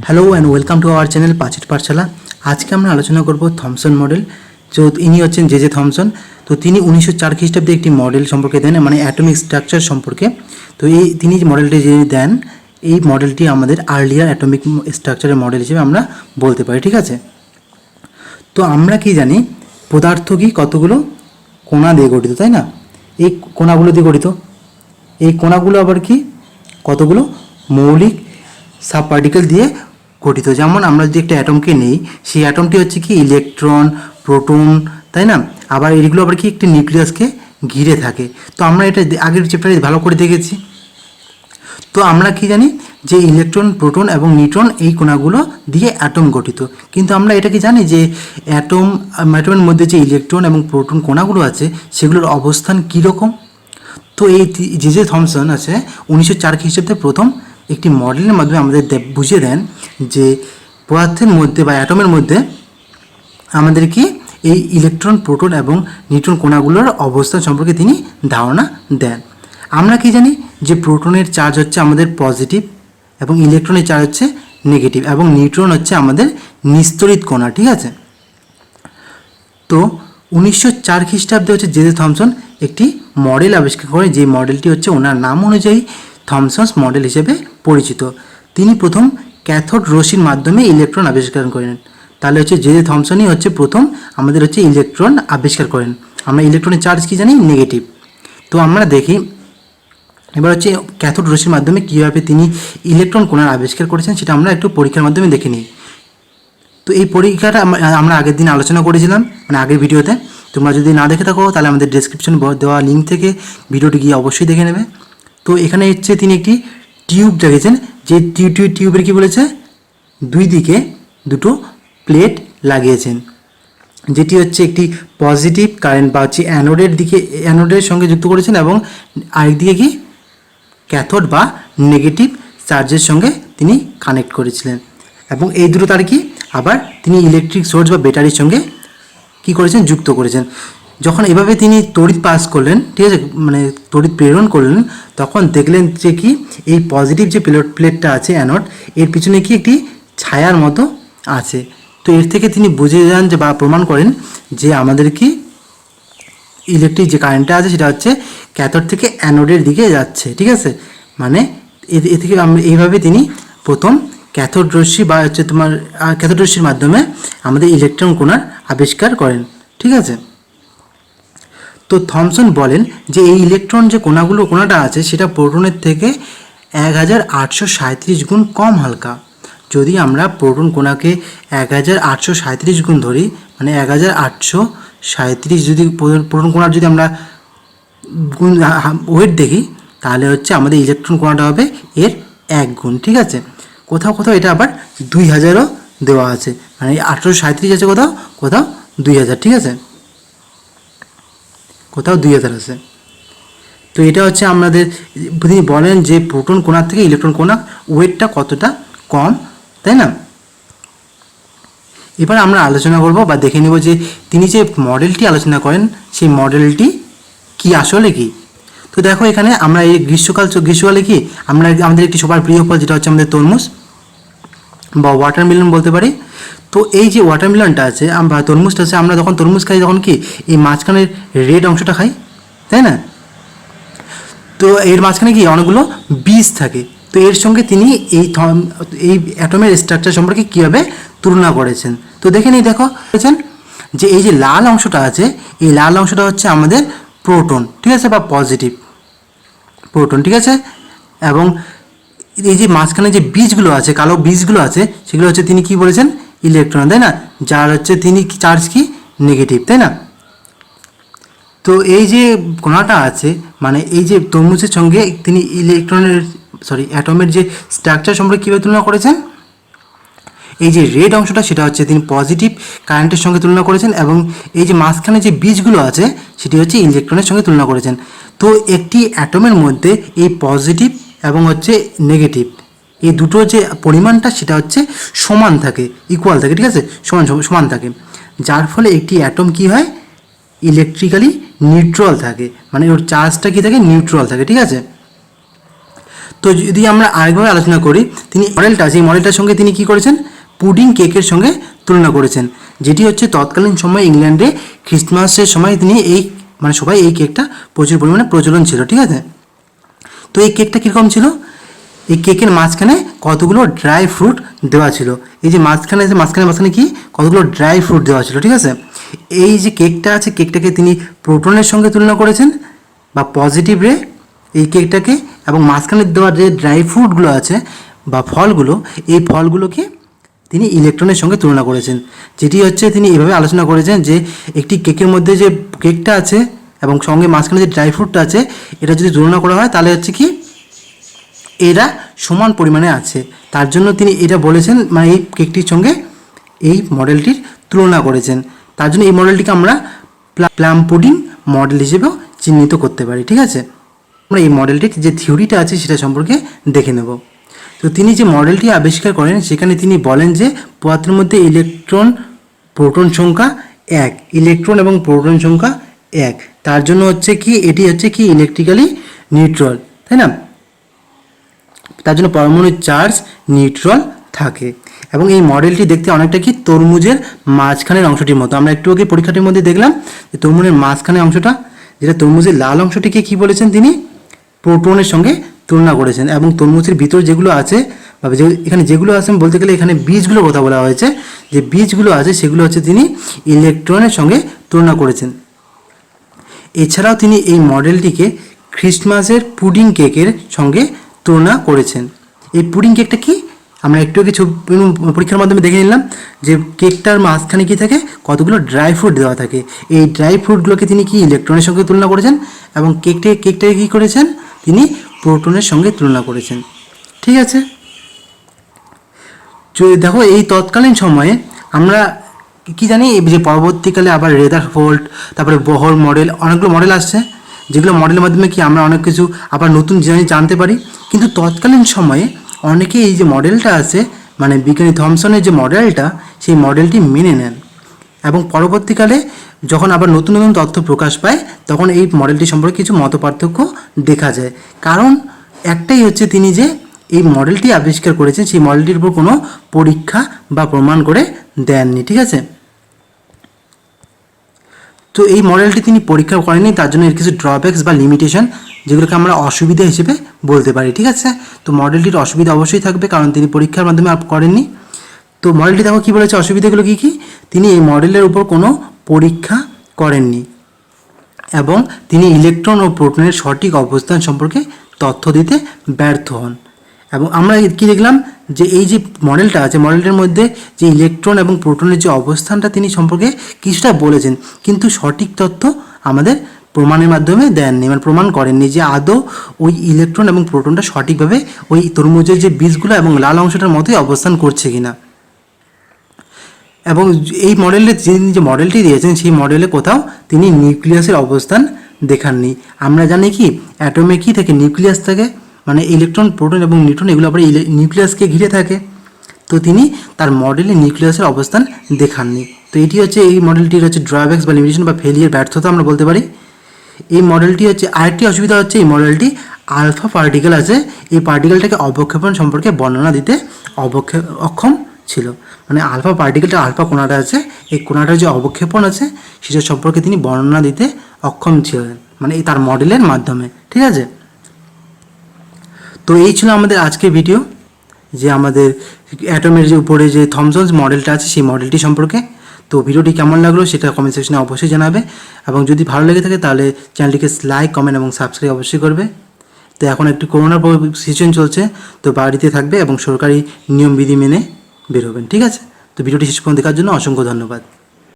Hello and welcome to our channel পাঁচের পাঠশালা। আজকে আমরা আলোচনা করব থমসন মডেল। তো ইনি হচ্ছেন জে থমসন। তো তিনি 1904 খ্রিস্টাব্দে একটি মডেল সম্পর্কে দেন, মানে অ্যাটমিক স্ট্রাকচার সম্পর্কে। তো তিনি যে মডেলটি যে দেন, এই মডেলটি আমাদের আর্লিয়ার অ্যাটমিক স্ট্রাকচারের মডেল হিসেবে আমরা বলতে পারি, ঠিক আছে। তো আমরা কি জানি, পদার্থ কি কতগুলো কণা দিয়ে গঠিত, তাই না? এই কণাগুলো দিয়ে গঠিত। এই কণাগুলো আবার কি কতগুলো মৌলিক সাব পার্টিকেল দিয়ে গঠিত। যেমন আমরা যদি একটা অ্যাটমকে নেই, সেই অ্যাটমটি হচ্ছে কি ইলেকট্রন, প্রোটন, তাই না? আবার এইগুলো আবার কি একটি নিউক্লিয়াসকে ঘিরে থাকে। তো আমরা এটা আগের চ্যাপ্টারে ভালো করে দেখেছি। তো আমরা কি জানি যে ইলেকট্রন, প্রোটন এবং নিউট্রন এই কণাগুলো দিয়ে অ্যাটম গঠিত। কিন্তু আমরা এটা কি জানি যে অ্যাটমের মধ্যে যে ইলেকট্রন এবং প্রোটন কণাগুলো আছে সেগুলোর অবস্থান কীরকম? তো এই জে থমসন আছে 1904 খ্রিস্টাব্দে প্রথম একটি মডেলের মাধ্যমে আমাদের বুঝিয়ে দেন যে পদার্থের মধ্যে বা অ্যাটমের মধ্যে আমাদের কি এই ইলেকট্রন, প্রোটন এবং নিউট্রন কণাগুলোর অবস্থান সম্পর্কে তিনি ধারণা দেন। আমরা কি জানি যে প্রোটনের চার্জ হচ্ছে আমাদের পজিটিভ এবং ইলেকট্রনের চার্জ হচ্ছে নেগেটিভ এবং নিউট্রন হচ্ছে আমাদের নিস্তরিত কণা, ঠিক আছে। তো 1904 খ্রিস্টাব্দে হচ্ছে জে থমসন একটি মডেল আবিষ্কার করেন, যে মডেলটি হচ্ছে ওনার নাম অনুযায়ী থমসনস মডেল হিসেবে পরিচিত। তিনি প্রথম ক্যাথোড রশ্মির মাধ্যমে ইলেকট্রন আবিষ্কার করেন। তাহলে হচ্ছে জে থমসনই হচ্ছে প্রথম আমাদের হচ্ছে ইলেকট্রন আবিষ্কার করেন। আমরা ইলেকট্রনের চার্জ কি জানি, নেগেটিভ। তো আমরা দেখি এবার হচ্ছে ক্যাথোড রশ্মির মাধ্যমে কীভাবে তিনি ইলেকট্রন কণার আবিষ্কার করেছেন সেটা আমরা একটু পরীক্ষার মাধ্যমে দেখে নিই। তো এই পরীক্ষাটা আমরা আগের দিন আলোচনা করেছিলাম, মানে আগের ভিডিওতে। তোমরা যদি না দেখে থাকো তাহলে আমাদের ডেসক্রিপশন দেওয়া লিঙ্ক থেকে ভিডিওটি গিয়ে অবশ্যই দেখে নেবে। তো এখানে হচ্ছে তিনি একটি টিউব দেখেছেন, যে টিউবের কি বলেছে, দুই দিকে দুটো প্লেট লাগিয়েছেন, যেটি হচ্ছে একটি পজিটিভ কারেন্ট বা হচ্ছে অ্যানোডের সঙ্গে যুক্ত করেছেন এবং আরেকদিকে কি ক্যাথোড বা নেগেটিভ চার্জের সঙ্গে তিনি কানেক্ট করেছিলেন। এবং এই দুটো তার কি আবার তিনি ইলেকট্রিক সোর্স বা ব্যাটারির সঙ্গে কি করেছেন, যুক্ত করেছেন। যখন এভাবে তিনি তড়িৎ পাস করলেন, ঠিক আছে, মানে তড়িৎ প্রেরণ করলেন, তখন দেখলেন যে কি এই পজিটিভ যে প্লেটটা আছে অ্যানোড, এর পিছনে কি একটি ছায়ার মতো আছে। তো এর থেকে তিনি বুঝে যান যে বা প্রমাণ করেন যে আমাদের কি ইলেকট্রিক যে কারেন্টটা আছে সেটা হচ্ছে ক্যাথোড থেকে অ্যানোডের দিকে যাচ্ছে, ঠিক আছে। মানে এ থেকে এইভাবে তিনি প্রথম ক্যাথোড রশ্মি বা হচ্ছে ক্যাথোড রশ্মির মাধ্যমে আমাদের ইলেকট্রন কণার আবিষ্কার করেন, ঠিক আছে। তো থমসন বলেন যে এই ইলেকট্রন যে কণাটা আছে সেটা প্রোটনের থেকে 1837 গুণ কম হালকা। যদি আমরা প্রোটন কণাকে 1837 গুণ ধরি, মানে 1837 যদি প্রোটন কণার যদি আমরা গুণ ওয়েট দেখি, তাহলে হচ্ছে আমাদের ইলেকট্রন কণাটা হবে এর 1 গুণ, ঠিক আছে। কোথাও কোথাও এটা আবার 2000ও দেওয়া আছে, মানে 1837 আছে কোথাও, কোথাও 2000, ঠিক আছে, কোথাও 2000 আছে। তো এটা হচ্ছে আমাদের, তিনি বলেন যে প্রোটন কণার থেকে ইলেকট্রন কণা ওয়েটটা কতটা কম, তাই না। এবার আমরা আলোচনা করব বা দেখে নেব যে তিনি যে মডেলটি আলোচনা করেন সেই মডেলটি কি আসলে কি। তো দেখো এখানে আমরা এই গ্রীষ্মকালে কি আমাদের একটি সবার প্রিয় ফল যেটা হচ্ছে আমাদের তরমুজ বা ওয়াটারমেলন বলতে পারি। তো এই যে ওয়াটারমেলনটা আছে বা তরমুজটা আছে, আমরা যখন তরমুজ খাই তখন কি এই মাঝখানের রেড অংশটা খাই, তাই না। তো এর মাঝখানে কি অনেকগুলো বীজ থাকে। তো এর সঙ্গে তিনি এই অ্যাটমের স্ট্রাকচার সম্পর্কে কীভাবে তুলনা করেছেন। তো দেখে নিই, দেখো যে এই যে লাল অংশটা আছে, এই লাল অংশটা হচ্ছে আমাদের প্রোটন, ঠিক আছে, বা পজিটিভ প্রোটন, ঠিক আছে। এবং এই যে মাঝখানে যে বীজগুলো আছে, কালো বীজগুলো আছে, সেগুলো হচ্ছে তিনি কি বলেছেন, ইলেকট্রন, তাই না, যার হচ্ছে তিনি চার্জ কি নেগেটিভ, তাই না। তো এই যে কণাটা আছে, মানে এই যে তরমুজের সঙ্গে তিনি অ্যাটমের যে স্ট্রাকচার সম্পর্কে কীভাবে তুলনা করেছেন, এই যে রেড অংশটা সেটা হচ্ছে তিনি পজিটিভ কারেন্টের সঙ্গে তুলনা করেছেন এবং এই যে মাঝখানে যে বীজগুলো আছে সেটি হচ্ছে ইলেকট্রনের সঙ্গে তুলনা করেছেন। তো একটি অ্যাটমের মধ্যে এই পজিটিভ এবং হচ্ছে নেগেটিভ এই দুটো যে পরিমাণটা সেটা হচ্ছে সমান থাকে, ইকুয়াল থাকে, ঠিক আছে, সমান থাকে, যার ফলে একটি অ্যাটম কি হয়, ইলেকট্রিক্যালি নিউট্রাল থাকে, মানে ওর চার্জটা কি থাকে, নিউট্রাল থাকে, ঠিক আছে। তো তো যদি আমরা আরেকভাবে আলোচনা করি, তিনি সেই মডেলটার সঙ্গে তিনি কী করেছেন, পুডিং কেকের সঙ্গে তুলনা করেছেন, যেটি হচ্ছে তৎকালীন সময় ইংল্যান্ডে খ্রিস্টমাসের সময় তিনি সবাই এই কেকটা প্রচুর পরিমাণে প্রচলন ছিল, ঠিক আছে। তো এই কেকটা কীরকম ছিল, এই কেকের মাঝখানে কতগুলো ড্রাই ফ্রুট দেওয়া ছিল, এই যে মাঝখানে কি কতগুলো ড্রাই ফ্রুট দেওয়া ছিল, ঠিক আছে। এই যে কেকটা আছে, কেকটাকে তিনি প্রোটনের সঙ্গে তুলনা করেছেন বা পজিটিভ রে এই কেকটাকে, এবং মাঝখানে দেওয়া যে ড্রাই ফ্রুটগুলো আছে বা ফলগুলো, এই ফলগুলোকে তিনি ইলেকট্রনের সঙ্গে তুলনা করেছেন, যেটি হচ্ছে তিনি এভাবে আলোচনা করেছেন যে একটি কেকের মধ্যে যে কেকটা আছে এবং সঙ্গে মাঝখানে যে ড্রাই ফ্রুটটা আছে, এটা যদি তুলনা করা হয় তাহলে হচ্ছে কি এরা সমান পরিমাণে আছে, তার জন্য তিনি এটা বলেছেন, মানে এই কেকটির সঙ্গে এই মডেলটির তুলনা করেছেন, তার জন্য এই মডেলটিকে আমরা প্লাম পুডিং মডেল হিসেবেও চিহ্নিত করতে পারি, ঠিক আছে। আমরা এই মডেলটির যে থিওরিটা আছে সেটা সম্পর্কে দেখে নেব। তো তিনি যে মডেলটি আবিষ্কার করেন সেখানে তিনি বলেন যে পদার্থের মধ্যে ইলেকট্রন প্রোটন সংখ্যা 1, ইলেকট্রন এবং প্রোটন সংখ্যা 1, তার জন্য হচ্ছে কি এটি হচ্ছে কি ইলেকট্রিক্যালি নিউট্রাল, তাই না, তার জন্য পরমাণুর চার্জ নিউট্রাল থাকে। এবং এই মডেলটি দেখতে অনেকটা কি তরমুজের মাঝখানের অংশটির মতো। আমরা একটু আগে পরীক্ষাটির মধ্যে দেখলাম যে তরমুজের মাঝখানের অংশটা, যেটা তরমুজের লাল অংশটিকে কি বলেছেন তিনি প্রোটনের সঙ্গে তুলনা করেছেন, এবং তরমুজের ভিতর যেগুলো আছে বা এখানে যেগুলো আছে বলতে গেলে এখানে বীজগুলোর কথা বলা হয়েছে, যে বীজগুলো আছে সেগুলো হচ্ছে তিনি ইলেকট্রনের সঙ্গে তুলনা করেছেন। এছাড়াও তিনি এই মডেলটিকে খ্রিস্টমাসের পুডিং কেকের সঙ্গে তুলনা করেছেন। এই পুডিং কেকটা কি আমরা একটু আগে পরীক্ষার মাধ্যমে দেখে নিলাম যে কেকটার মাঝখানে কী থাকে, কতগুলো ড্রাই ফ্রুট দেওয়া থাকে, এই ড্রাই ফ্রুটগুলোকে তিনি কি ইলেকট্রনের সঙ্গে তুলনা করেছেন, এবং কেকটাকে কী করেছেন তিনি প্রোটনের সঙ্গে তুলনা করেছেন, ঠিক আছে। দেখো এই তৎকালীন সময়ে আমরা কি জানি যে পরবর্তীকালে আবার রেদারফোর্ড, তারপরে বহর মডেল, অনেকগুলো মডেল আসছে, যেগুলো মডেলের মাধ্যমে কি আমরা অনেক কিছু আবার নতুন জিনিস জানতে পারি। কিন্তু তৎকালীন সময়ে অনেকে এই যে মডেলটা আছে, মানে বিজ্ঞানী থমসনের যে মডেলটা, সেই মডেলটি মেনে নেন, এবং পরবর্তীকালে যখন আবার নতুন নতুন তথ্য প্রকাশ পায় তখন এই মডেলটি সম্পর্কে কিছু মতপার্থক্য দেখা যায়। কারণ একটাই হচ্ছে, তিনি যে এই মডেলটি আবিষ্কার করেছেন সেই মডেলটির উপর কোনো পরীক্ষা বা প্রমাণ করে দেননি, ঠিক আছে। তো এই মডেলটি তিনি পরীক্ষা করেননি, তার জন্য এর কিছু ড্রব্যাকস বা লিমিটেশন, যেগুলোকে আমরা অসুবিধা হিসেবে বলতে পারি, ঠিক আছে। তো মডেলটির অসুবিধা অবশ্যই থাকবে, কারণ তিনি পরীক্ষার মাধ্যমে করেননি। তো মডেলটি দেখো কী বলেছে, অসুবিধাগুলো কী কী, তিনি এই মডেলের উপর কোনো পরীক্ষা করেননি, এবং তিনি ইলেকট্রন ও প্রোটনের সঠিক অবস্থান সম্পর্কে তথ্য দিতে ব্যর্থ হন। এবং আমরা কি দেখলাম যে এই যে মডেলটা আছে, মডেলটার মধ্যে যে ইলেকট্রন এবং প্রোটনের যে অবস্থানটা তিনি সম্পর্কে কিছুটা বলেছেন, কিন্তু সঠিক তথ্য আমাদের প্রমাণের মাধ্যমে দেননি, মানে প্রমাণ করেননি যে আদৌ ওই ইলেকট্রন এবং প্রোটনটা সঠিকভাবে ওই তরমুজের যে বীজগুলো এবং লাল অংশটার মতোই অবস্থান করছে কিনা। এবং এই মডেলে যিনি যে মডেলটি দিয়েছেন সেই মডেলে কোথাও তিনি নিউক্লিয়াসের অবস্থান দেখাননি। আমরা জানি কি অ্যাটমে কি থাকে, নিউক্লিয়াস থাকে, মানে ইলেকট্রন প্রোটন এবং নিউট্রন এগুলো আবার নিউক্লিয়াসকে ঘিরে থাকে। তো তিনি তার মডেলে নিউক্লিয়াসের অবস্থান দেখাননি। তো এটি হচ্ছে এই মডেলটির হচ্ছে ড্রব্যাকস বা লিমিটেশন বা ফেলিয়ার, ব্যর্থতা আমরা বলতে পারি। এই মডেলটি হচ্ছে আরেকটি অসুবিধা হচ্ছে, এই মডেলটি আলফা পার্টিকেল আছে, এই পার্টিকেলটাকে অবক্ষেপণ সম্পর্কে বর্ণনা দিতে অক্ষম ছিল। মানে আলফা পার্টিকেলটা, আলফা কোণাটা আছে, এই কোণাটার যে অবক্ষেপণ আছে সেটা সম্পর্কে তিনি বর্ণনা দিতে অক্ষম ছিলেন, মানে তার মডেলের মাধ্যমে, ঠিক আছে। তো এই ছিল আমাদের আজকের ভিডিও, যে আমাদের অ্যাটমের যে উপরে যে থমসনস মডেলটা আছে সেই মডেলটি সম্পর্কে। তো ভিডিওটি কেমন লাগলো সেটা কমেন্ট সেকশনে অবশ্যই জানাবে, এবং যদি ভালো লেগে থাকে তাহলে চ্যানেলটিকে লাইক, কমেন্ট এবং সাবস্ক্রাইব অবশ্যই করবে। তো এখন একটু করোনার সিচুয়েশন চলছে, তো বাড়িতে থাকবে এবং সরকারি নিয়মবিধি মেনে বেরোবেন, ঠিক আছে। তো ভিডিওটি শেষ পর্যন্ত দেখার জন্য অসংখ্য ধন্যবাদ।